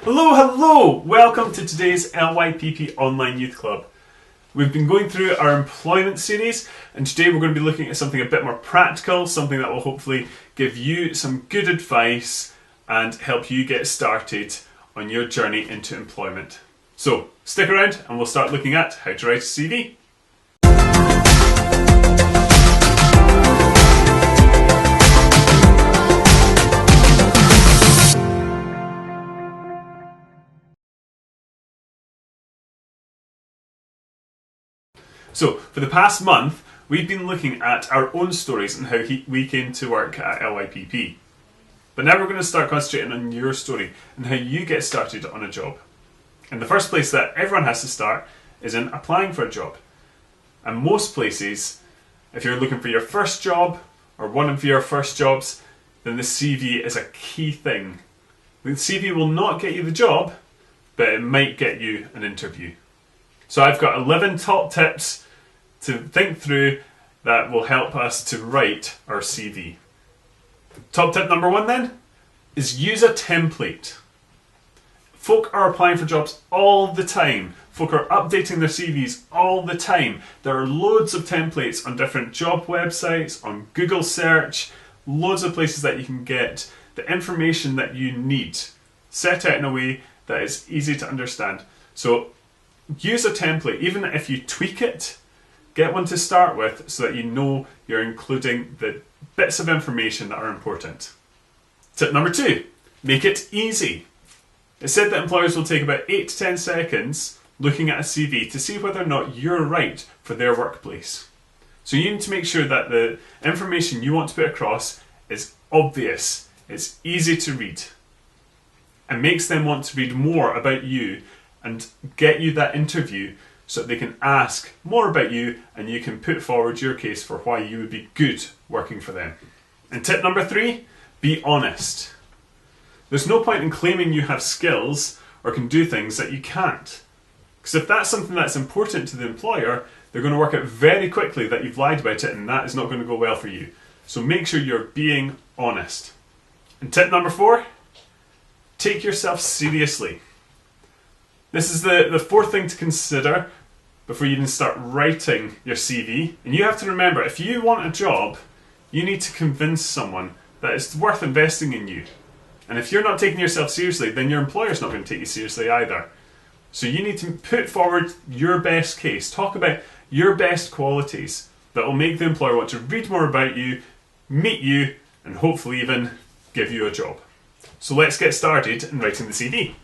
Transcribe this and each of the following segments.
Hello! Welcome to today's LYPP Online Youth Club. We've been going through our employment series, and today we're going to be looking at something a bit more practical, something that will hopefully give you some good advice and help you get started on your journey into employment. So, stick around and we'll start looking at how to write a CV. So, for the past month, we've been looking at our own stories and how we came to work at LYPP. But now we're going to start concentrating on your story and how you get started on a job. And the first place that everyone has to start is in applying for a job. And most places, if you're looking for your first job or one of your first jobs, then the CV is a key thing. The CV will not get you the job, but it might get you an interview. So I've got 11 top tips to think through that will help us to write our CV. Top tip number 1 then is use a template. Folk are applying for jobs all the time. Folk are updating their CVs all the time. There are loads of templates on different job websites, on Google search, loads of places that you can get the information that you need set out in a way that is easy to understand. So use a template, even if you tweak it, get one to start with so that you know you're including the bits of information that are important. Tip number 2, make it easy. It's said that employers will take about 8 to 10 seconds looking at a CV to see whether or not you're right for their workplace. So you need to make sure that the information you want to put across is obvious, it's easy to read, and makes them want to read more about you and get you that interview so that they can ask more about you and you can put forward your case for why you would be good working for them. And tip number 3, be honest. There's no point in claiming you have skills or can do things that you can't. Because if that's something that's important to the employer, they're going to work out very quickly that you've lied about it, and that is not going to go well for you. So make sure you're being honest. And tip number 4, take yourself seriously. This is the fourth thing to consider before you even start writing your CV. And you have to remember, if you want a job, you need to convince someone that it's worth investing in you. And if you're not taking yourself seriously, then your employer's not going to take you seriously either. So you need to put forward your best case. Talk about your best qualities that will make the employer want to read more about you, meet you, and hopefully even give you a job. So let's get started in writing the CV.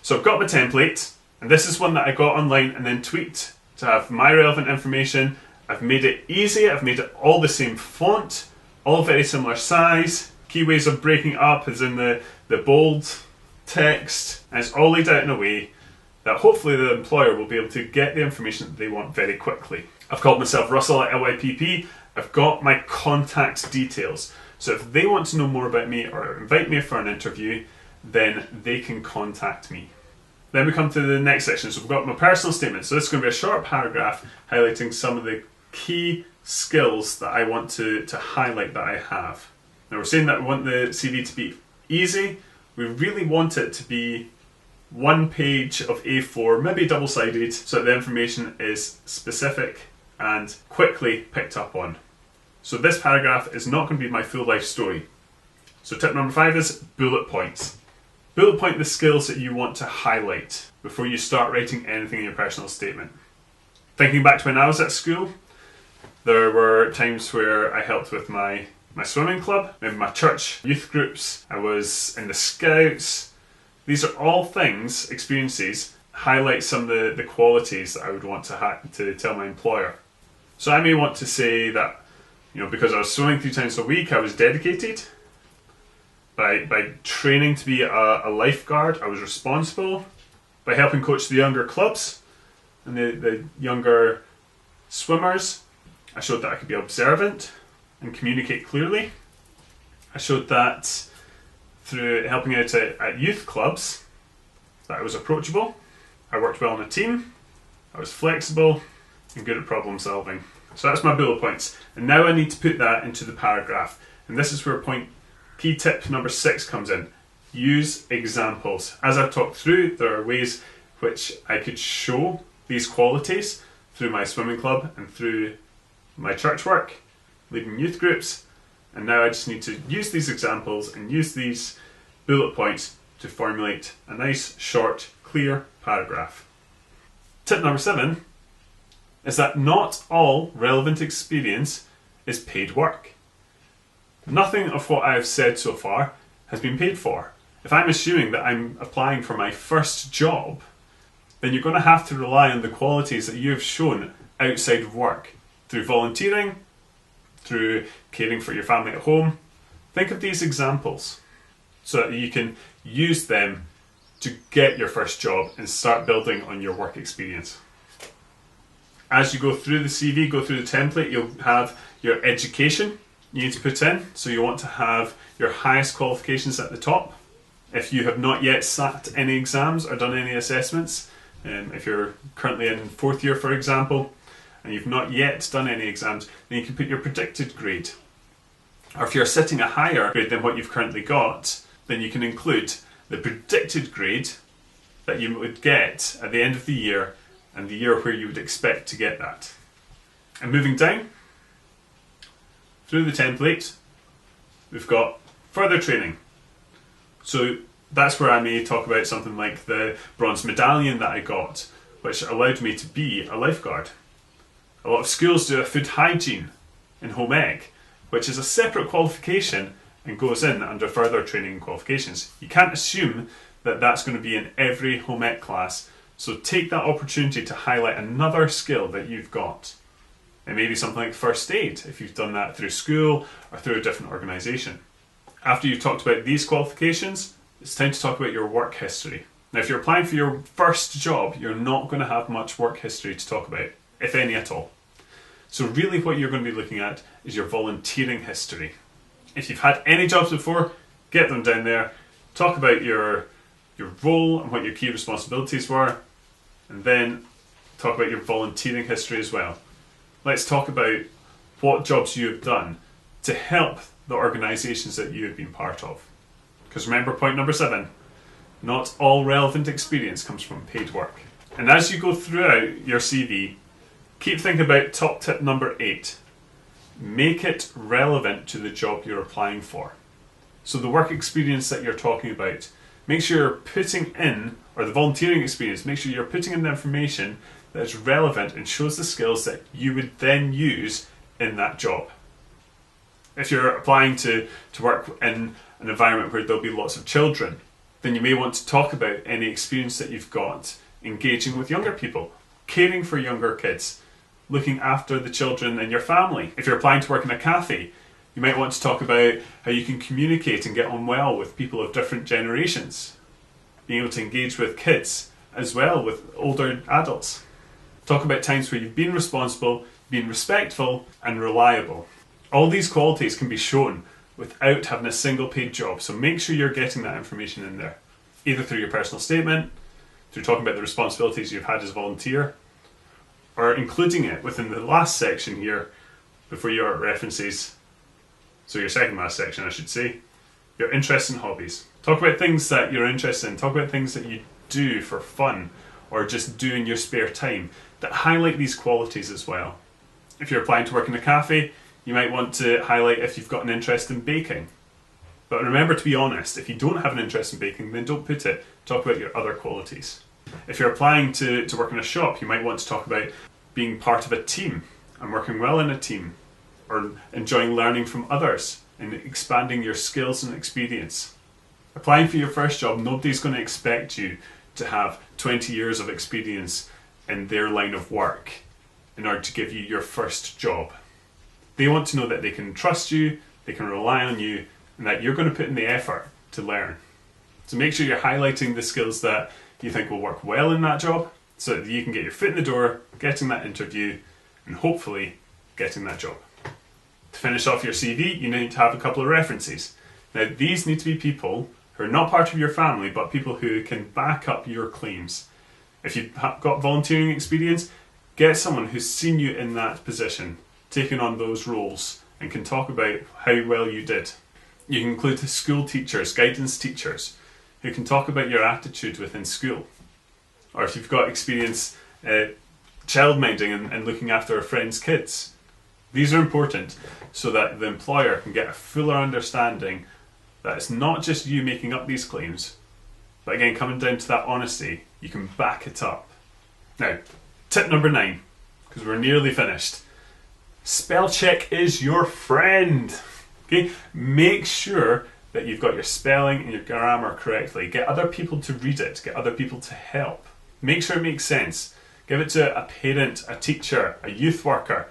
So I've got my template, and this is one that I got online and then tweaked to have my relevant information. I've made it easy, I've made it all the same font, all very similar size. Key ways of breaking up is in the bold text, and it's all laid out in a way that hopefully the employer will be able to get the information that they want very quickly. I've called myself Russell at LYPP. I've got my contact details. So if they want to know more about me or invite me for an interview, then they can contact me. Then we come to the next section. So we've got my personal statement. So this is going to be a short paragraph highlighting some of the key skills that I want to highlight that I have. Now we're saying that we want the CV to be easy. We really want it to be one page of A4, maybe double-sided, so that the information is specific and quickly picked up on. So this paragraph is not going to be my full life story. So tip number 5 is bullet points. Bullet point the skills that you want to highlight before you start writing anything in your personal statement. Thinking back to when I was at school, there were times where I helped with my swimming club, maybe my church youth groups, I was in the scouts. These are all things, experiences, highlight some of the qualities that I would want to tell my employer. So I may want to say that, because I was swimming 3 times a week, I was dedicated. By training to be a lifeguard, I was responsible. By helping coach the younger clubs and the younger swimmers, I showed that I could be observant and communicate clearly. I showed that through helping out at youth clubs, that I was approachable. I worked well in a team. I was flexible and good at problem solving. So that's my bullet points. And now I need to put that into the paragraph. And this is where key tip number 6 comes in. use examples. As I've talked through, there are ways which I could show these qualities through my swimming club and through my church work, leading youth groups, and now I just need to use these examples and use these bullet points to formulate a nice, short, clear paragraph. Tip number 7 is that not all relevant experience is paid work. Nothing of what I've said so far has been paid for. If I'm assuming that I'm applying for my first job, then you're going to have to rely on the qualities that you've shown outside of work, through volunteering, through caring for your family at home. Think of these examples so that you can use them to get your first job and start building on your work experience. As you go through the CV, go through the template, you'll have your education you need to put in. So you want to have your highest qualifications at the top. If you have not yet sat any exams or done any assessments, if you're currently in 4th year, for example, and you've not yet done any exams, then you can put your predicted grade. Or if you're sitting a higher grade than what you've currently got, then you can include the predicted grade that you would get at the end of the year and the year where you would expect to get that. And moving down through the template, we've got further training. So that's where I may talk about something like the bronze medallion that I got, which allowed me to be a lifeguard. A lot of schools do a food hygiene in home ec, which is a separate qualification and goes in under further training qualifications. You can't assume that that's going to be in every home ec class, so take that opportunity to highlight another skill that you've got. It may be something like first aid, if you've done that through school or through a different organisation. After you've talked about these qualifications, it's time to talk about your work history. Now, if you're applying for your first job, you're not going to have much work history to talk about, if any at all. So really what you're going to be looking at is your volunteering history. If you've had any jobs before, get them down there. Talk about your role and what your key responsibilities were, and then talk about your volunteering history as well. Let's talk about what jobs you have done to help the organisations that you have been part of. Because remember point number 7, not all relevant experience comes from paid work. And as you go throughout your CV, keep thinking about top tip number 8. Make it relevant to the job you're applying for. So the work experience that you're talking about, make sure you're putting in, or the volunteering experience, make sure you're putting in the information that is relevant and shows the skills that you would then use in that job. If you're applying to work in an environment where there'll be lots of children, then you may want to talk about any experience that you've got engaging with younger people, caring for younger kids, looking after the children in your family. If you're applying to work in a cafe, you might want to talk about how you can communicate and get on well with people of different generations, being able to engage with kids as well with older adults. Talk about times where you've been responsible, been respectful and reliable. All these qualities can be shown without having a single paid job, so make sure you're getting that information in there, either through your personal statement, through talking about the responsibilities you've had as a volunteer, or including it within the last section here before your references, so your second last section I should say, your interests and hobbies. Talk about things that you're interested in, talk about things that you do for fun or just do in your spare time that highlight these qualities as well. If you're applying to work in a cafe, you might want to highlight if you've got an interest in baking. But remember to be honest, if you don't have an interest in baking, then don't put it. Talk about your other qualities. If you're applying to work in a shop, you might want to talk about being part of a team and working well in a team, or enjoying learning from others and expanding your skills and experience. Applying for your first job, nobody's going to expect you to have 20 years of experience in their line of work in order to give you your first job. They want to know that they can trust you, they can rely on you, and that you're going to put in the effort to learn. So make sure you're highlighting the skills that you think will work well in that job so that you can get your foot in the door, getting that interview, and hopefully getting that job. To finish off your CV, you need to have a couple of references. Now, these need to be people who are not part of your family, but people who can back up your claims. If you've got volunteering experience, get someone who's seen you in that position, taken on those roles, and can talk about how well you did. You can include school teachers, guidance teachers, who can talk about your attitude within school, or if you've got experience childminding and looking after a friend's kids. These are important so that the employer can get a fuller understanding that it's not just you making up these claims, but again, coming down to that honesty, you can back it up. Now, tip number 9, because we're nearly finished. Spell check is your friend. Okay, make sure that you've got your spelling and your grammar correctly. Get other people to read it, get other people to help. Make sure it makes sense. Give it to a parent, a teacher, a youth worker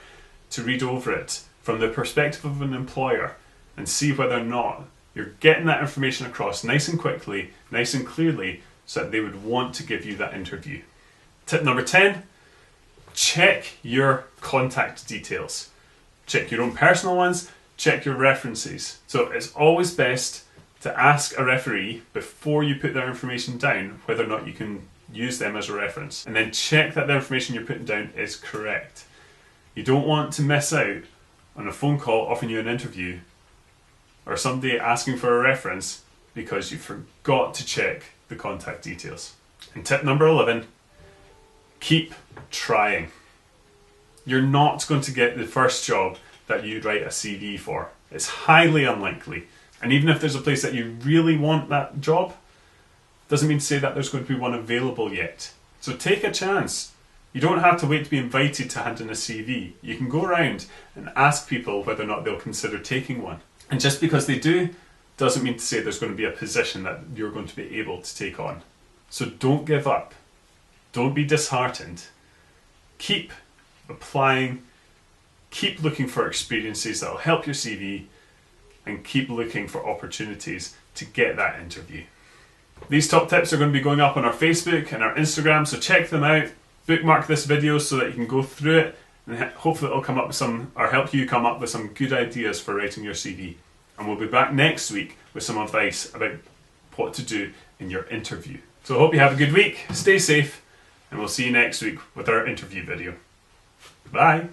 to read over it from the perspective of an employer and see whether or not you're getting that information across nice and quickly, nice and clearly, so that they would want to give you that interview. Tip number 10, check your contact details. Check your own personal ones, check your references. So it's always best to ask a referee before you put their information down whether or not you can use them as a reference. And then check that the information you're putting down is correct. You don't want to miss out on a phone call offering you an interview or somebody asking for a reference because you forgot to check the contact details. And tip number 11, keep trying. You're not going to get the first job that you write a CV for. It's highly unlikely. And even if there's a place that you really want that job, doesn't mean to say that there's going to be one available yet. So take a chance. You don't have to wait to be invited to hand in a CV. You can go around and ask people whether or not they'll consider taking one. And just because they do, doesn't mean to say there's going to be a position that you're going to be able to take on. So don't give up. Don't be disheartened. Keep applying. Keep looking for experiences that will help your CV and keep looking for opportunities to get that interview. These top tips are going to be going up on our Facebook and our Instagram, so check them out. Bookmark this video so that you can go through it and hopefully it'll come up with some, or help you come up with some good ideas for writing your CV. And we'll be back next week with some advice about what to do in your interview. So I hope you have a good week, stay safe, and we'll see you next week with our interview video. Bye!